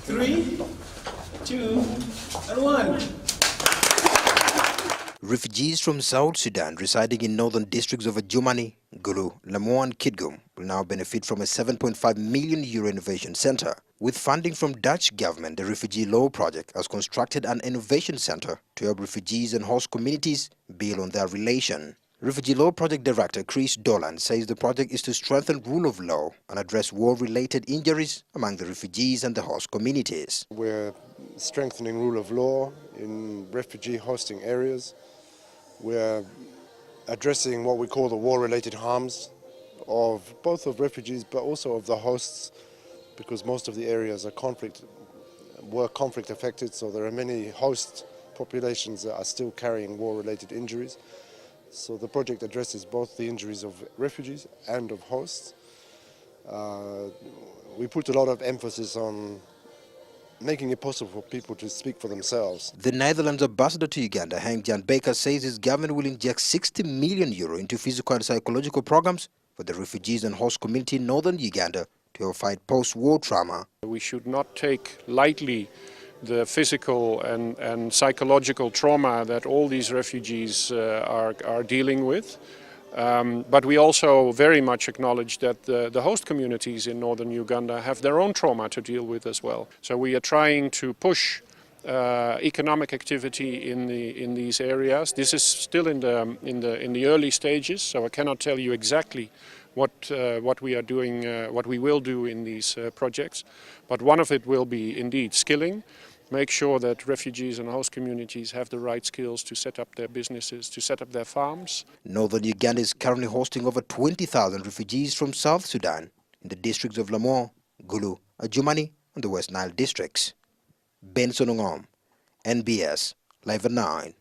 3, 2, and 1. Refugees from South Sudan residing in northern districts of Adjumani, Gulu, Lamour and Kitgum will now benefit from a €7.5 million innovation center. With funding from Dutch government, the Refugee Law Project has constructed an innovation center to help refugees and host communities build on their relation. Refugee Law Project Director Chris Dolan says the project is to strengthen rule of law and address war-related injuries among the refugees and the host communities. We're strengthening rule of law in refugee hosting areas. We're addressing what we call the war-related harms of both of refugees but also of the hosts, because most of the areas were conflict affected, so there are many host populations that are still carrying war-related injuries. So the project addresses both the injuries of refugees and of hosts. We put a lot of emphasis on making it possible for people to speak for themselves. The Netherlands ambassador to Uganda, Henk Jan Baker, says his government will inject €60 million into physical and psychological programs for the refugees and host community in northern Uganda to help fight post-war trauma. We should not take lightly the physical and psychological trauma that all these refugees are dealing with. But we also very much acknowledge that the host communities in northern Uganda have their own trauma to deal with as well. So we are trying to push economic activity in these areas. This is still in the early stages, so I cannot tell you exactly what we are doing, what we will do in these projects. But one of it will be indeed skilling. Make sure that refugees and host communities have the right skills to set up their businesses, to set up their farms. Northern Uganda is currently hosting over 20,000 refugees from South Sudan in the districts of Lamour, Gulu, Adjumani and the West Nile districts. Benson Ongom, NBS, Live at 9.